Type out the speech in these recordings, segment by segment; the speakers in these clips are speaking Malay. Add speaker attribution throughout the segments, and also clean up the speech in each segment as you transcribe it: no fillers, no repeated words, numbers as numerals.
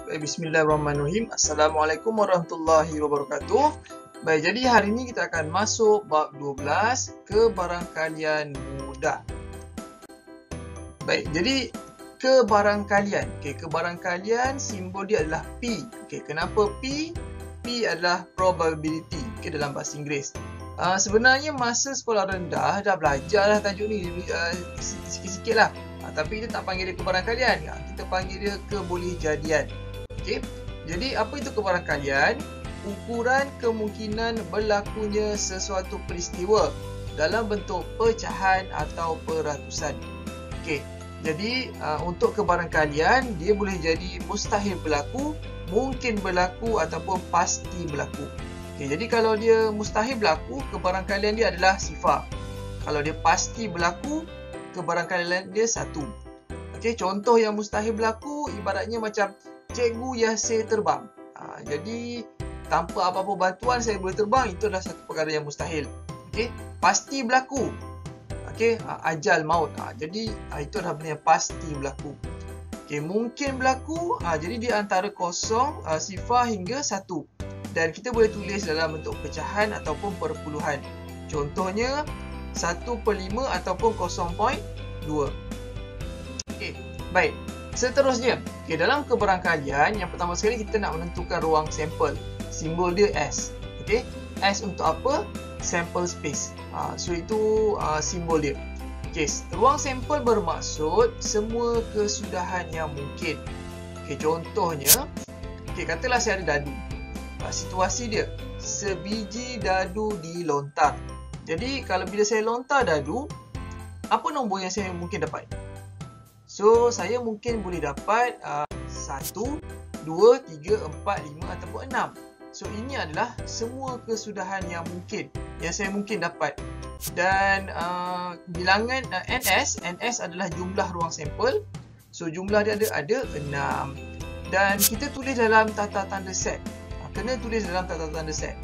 Speaker 1: Bismillahirrahmanirrahim. Assalamualaikum warahmatullahi wabarakatuh. Baik, jadi hari ini kita akan masuk bab 12, kebarangkalian mudah. Baik, jadi kebarangkalian. Kebarangkalian simbol dia adalah P. Kenapa P? P adalah probability dalam bahasa Inggeris. Sebenarnya masa sekolah rendah dah belajar lah tajuk ni sikit-sikit lah. Tapi kita tak panggil dia kebarangkalian. Kita panggil dia kebolehjadian. Jadi apa itu kebarangkalian? Ukuran kemungkinan berlakunya sesuatu peristiwa dalam bentuk pecahan atau peratusan. Jadi untuk kebarangkalian dia boleh jadi mustahil berlaku, mungkin berlaku ataupun pasti berlaku. Jadi kalau dia mustahil berlaku, kebarangkalian dia adalah sifar. Kalau dia pasti berlaku, kebarangkalian dia 1. Contoh yang mustahil berlaku ibaratnya macam Cikgu Yasir terbang. Jadi tanpa apa-apa bantuan saya boleh terbang, itu adalah satu perkara yang mustahil. Pasti berlaku. Ajal maut. Jadi itu adalah benda yang pasti berlaku. Mungkin berlaku. Jadi dia antara kosong, sifar hingga 1. Dan kita boleh tulis dalam bentuk pecahan ataupun perpuluhan. Contohnya 1/5 ataupun 0.2. Baik. Seterusnya, dalam kebarangkalian, yang pertama sekali kita nak menentukan ruang sampel. Simbol dia S. S untuk apa? Sample space. So itu simbol dia. Ruang sampel bermaksud semua kesudahan yang mungkin. Contohnya, katalah saya ada dadu. Situasi dia, sebiji dadu dilontar. Jadi kalau bila saya lontar dadu, apa nombor yang saya mungkin dapat? So, saya mungkin boleh dapat 1, 2, 3, 4, 5 ataupun 6. So, ini adalah semua kesudahan yang mungkin, yang saya mungkin dapat. Dan bilangan NS adalah jumlah ruang sampel. So, jumlah dia ada 6. Dan kita tulis dalam tata tanda set. Kena tulis dalam tata tanda set.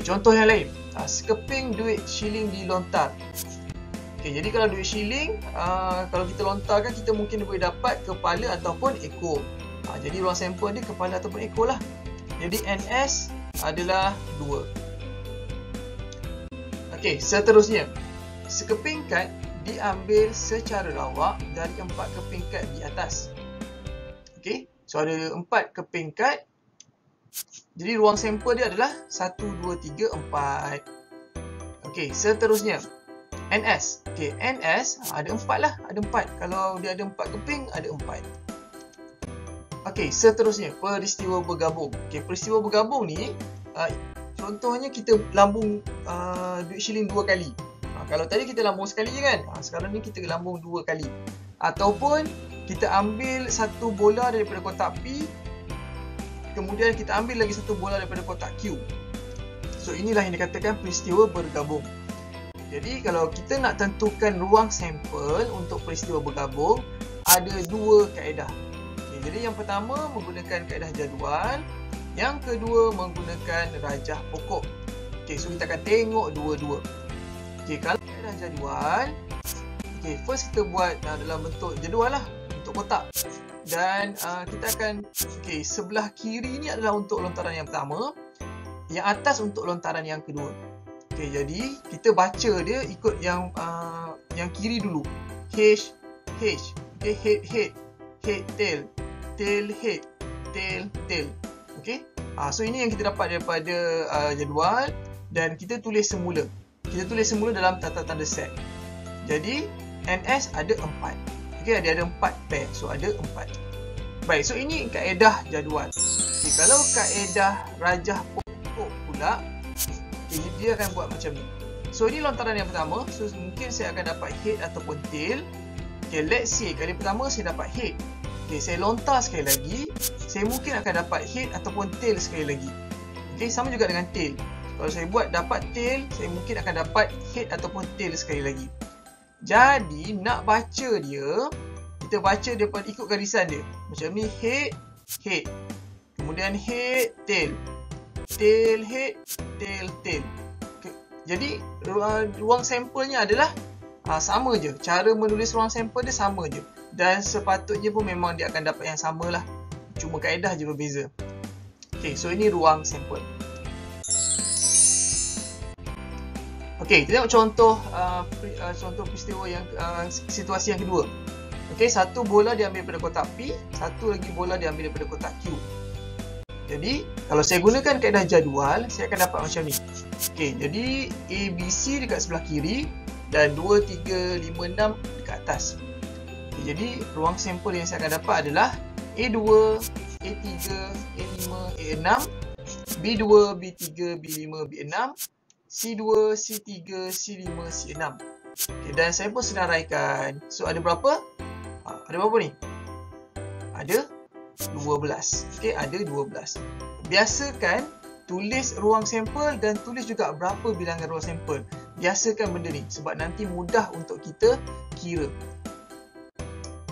Speaker 1: Contoh yang lain. Sekeping duit shilling dilontar. Jadi kalau duit shilling, kalau kita lontarkan, kita mungkin boleh dapat kepala ataupun ekor. Jadi ruang sampel dia kepala ataupun ekor lah. Jadi NS adalah 2. Seterusnya. Sekeping kad diambil secara rawak dari 4 keping kad di atas. So ada 4 keping kad. Jadi ruang sampel dia adalah 1, 2, 3, 4. Seterusnya. NS. NS ada 4 lah. Ada 4. Kalau dia ada 4 keping, ada 4. Seterusnya. Peristiwa bergabung. Peristiwa bergabung ni, contohnya kita lambung duit shilling 2 kali. Kalau tadi kita lambung sekali je kan? Sekarang ni kita lambung 2 kali. Ataupun kita ambil satu bola daripada kotak P, kemudian kita ambil lagi satu bola daripada kotak Q. So inilah yang dikatakan peristiwa bergabung. Jadi kalau kita nak tentukan ruang sampel untuk peristiwa bergabung, ada 2 kaedah. Jadi yang pertama menggunakan kaedah jadual, yang kedua menggunakan rajah pokok. So kita akan tengok dua-dua. Kalau kaedah jadual, first kita buat dalam bentuk jadual lah, bentuk kotak. Dan kita akan, sebelah kiri ni adalah untuk lontaran yang pertama, yang atas untuk lontaran yang kedua. Jadi kita baca dia ikut yang kiri dulu. H, head, tail, head, tail. So ini yang kita dapat daripada jadual, dan kita tulis semula. Kita tulis semula dalam tata tanda set. Jadi NS ada 4. Dia ada 4 pair. So ada 4. Baik, so ini kaedah jadual. Kalau kaedah rajah pokok pula, dia akan buat macam ni. So ini lontaran yang pertama. So mungkin saya akan dapat head ataupun tail. Let's say kali pertama saya dapat head. Saya lontar sekali lagi, saya mungkin akan dapat head ataupun tail sekali lagi. Sama juga dengan tail. Kalau saya buat dapat tail, saya mungkin akan dapat head ataupun tail sekali lagi. Jadi nak baca dia, kita baca daripada ikut garisan dia. Macam ni, head. Kemudian head, tail, head, tail. Jadi ruang sampelnya adalah sama je. Cara menulis ruang sampel dia sama je. Dan sepatutnya pun memang dia akan dapat yang sama lah. Cuma kaedah je berbeza. Okay, so ini ruang sampel. Okay, kita tengok contoh peristiwa yang situasi yang kedua. Okay, satu bola diambil daripada kotak P, satu lagi bola diambil daripada kotak Q. Jadi, kalau saya gunakan kaedah jadual, saya akan dapat macam ni. Okay, jadi ABC dekat sebelah kiri dan 2, 3, 5, 6 dekat atas. Okay, jadi, ruang sampel yang saya akan dapat adalah A2, A3, A5, A6, B2, B3, B5, B6, C2, C3, C5, C6. Okay, dan saya pun senaraikan. So, ada berapa? Ada berapa ni? Ada 12. Okay, ada 12. Biasakan tulis ruang sampel dan tulis juga berapa bilangan ruang sampel. Biasakan benda ni sebab nanti mudah untuk kita kira.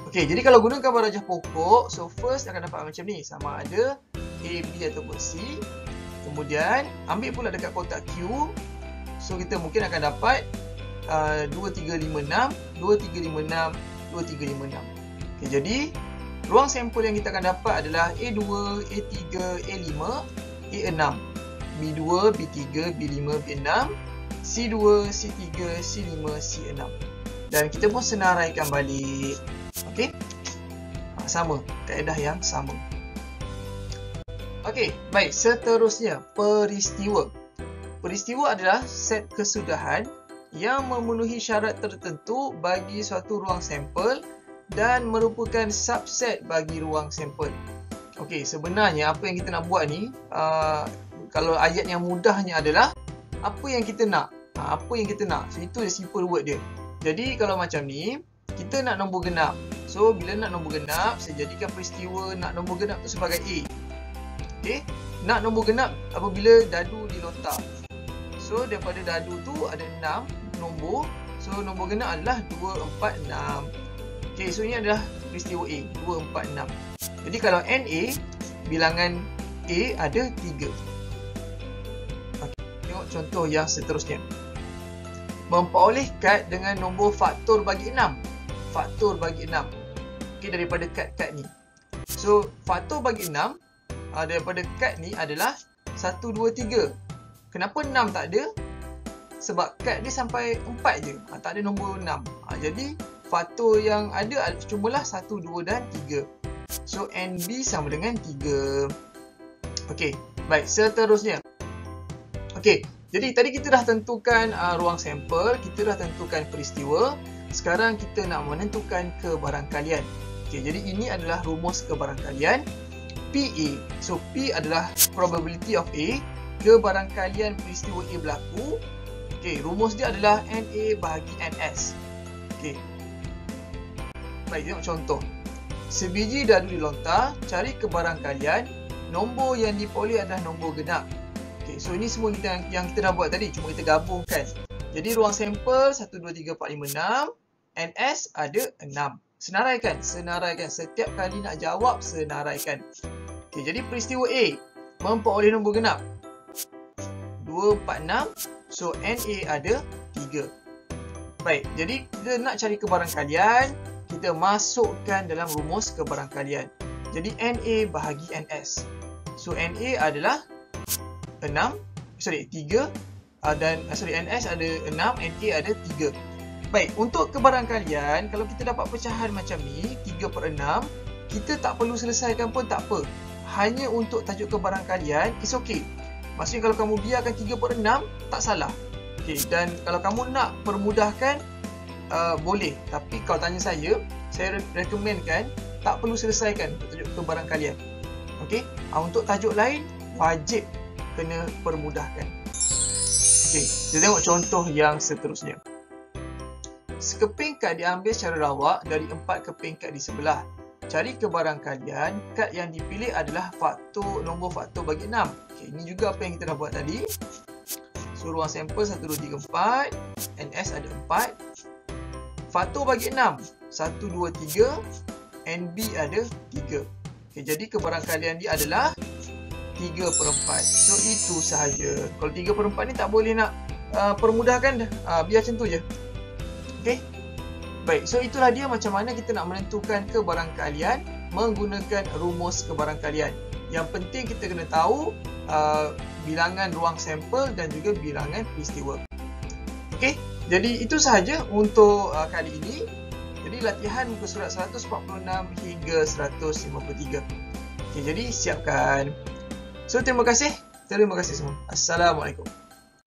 Speaker 1: Okay, jadi kalau gunakan barajah pokok, so first akan dapat macam ni. Sama ada A, B ataupun C. Kemudian ambil pula dekat kotak Q. So kita mungkin akan dapat 2, 3, 5, 6, 2, 3, 5, 6, 2, 3, 5, 6. Okay, jadi ruang sampel yang kita akan dapat adalah A2, A3, A5, A6, B2, B3, B5, B6, C2, C3, C5, C6. Dan kita pun senaraikan balik. Okey? Sama, kaedah yang sama. Okey, baik, seterusnya peristiwa. Peristiwa adalah set kesudahan yang memenuhi syarat tertentu bagi suatu ruang sampel dan merupakan subset bagi ruang sampel. Okey, sebenarnya apa yang kita nak buat ni, kalau ayat yang mudahnya adalah apa yang kita nak. Apa yang kita nak. So, itu simple word dia. Jadi, kalau macam ni, kita nak nombor genap. So, bila nak nombor genap, saya jadikan peristiwa nak nombor genap tu sebagai A. Okey, nak nombor genap apabila dadu dilontar. So, daripada dadu tu ada 6 nombor. So, nombor genap adalah 2, 4, 6. Okay, so ini adalah peristiwa A, 2, 4, 6. Jadi kalau NA, bilangan A ada 3. Okay, tengok contoh yang seterusnya. Memperoleh kad dengan nombor faktor bagi 6. Faktor bagi 6. Okay, daripada kad-kad ni. So, faktor bagi 6 daripada kad ni adalah 1, 2, 3. Kenapa 6 tak ada? Sebab kad dia sampai 4 je. Tak ada nombor 6. Jadi, faktor yang ada cubalah 1, 2 dan 3. So, NB sama dengan 3. Okey, baik, seterusnya. Okey, jadi tadi kita dah tentukan ruang sampel, kita dah tentukan peristiwa. Sekarang kita nak menentukan kebarangkalian. Okey, jadi ini adalah rumus kebarangkalian PA. So, P adalah probability of A. Kebarangkalian peristiwa A berlaku. Okey, rumus dia adalah NA bahagi NS. Okey. Baik, tengok contoh. Sebiji dadu dilontar, cari kebarangkalian. Nombor yang diperoleh adalah nombor genap. Okay, so ini semua yang kita dah buat tadi. Cuma kita gabungkan. Jadi ruang sampel 1, 2, 3, 4, 5, 6. NS ada 6. Senaraikan. Senaraikan. Setiap kali nak jawab, senaraikan. Okay, jadi peristiwa A memperoleh nombor genap 2, 4, 6. So NA ada 3. Baik, jadi kita nak cari kebarangkalian. Kita masukkan dalam rumus kebarangkalian. Jadi NA bahagi NS. So NA adalah 3 dan NS ada 6, NA ada 3. Baik, untuk kebarangkalian, kalau kita dapat pecahan macam ni, 3/6, kita tak perlu selesaikan pun tak apa. Hanya untuk tajuk kebarangkalian, it's okay. Maksudnya kalau kamu biarkan 3/6, tak salah. Okay, dan kalau kamu nak permudahkan, boleh. Tapi kalau tanya saya rekomenkan tak perlu selesaikan untuk tajuk kebarangkalian. Okey, untuk tajuk lain wajib kena permudahkan. Okey, kita tengok contoh yang seterusnya. Sekeping kad diambil secara rawak dari 4 keping kad di sebelah. Cari kebarangkalian, kad yang dipilih adalah nombor faktor bagi 6. Okey, ini juga apa yang kita dah buat tadi. So, ruang sampel 1, 2, 3, 4. NS ada 4. Faktor bagi 6, 1, 2, 3. NB ada 3. Okay, jadi kebarangkalian dia adalah 3/4. So, itu sahaja. Kalau 3/4 ni tak boleh nak permudahkan dah. Biar macam tu je. Okay. Baik, so itulah dia macam mana kita nak menentukan kebarangkalian menggunakan rumus kebarangkalian. Yang penting kita kena tahu bilangan ruang sampel dan juga bilangan peristiwa. Okey, jadi itu sahaja untuk kali ini. Jadi latihan muka surat 146 hingga 153. Okey, jadi siapkan. So terima kasih semua. Assalamualaikum.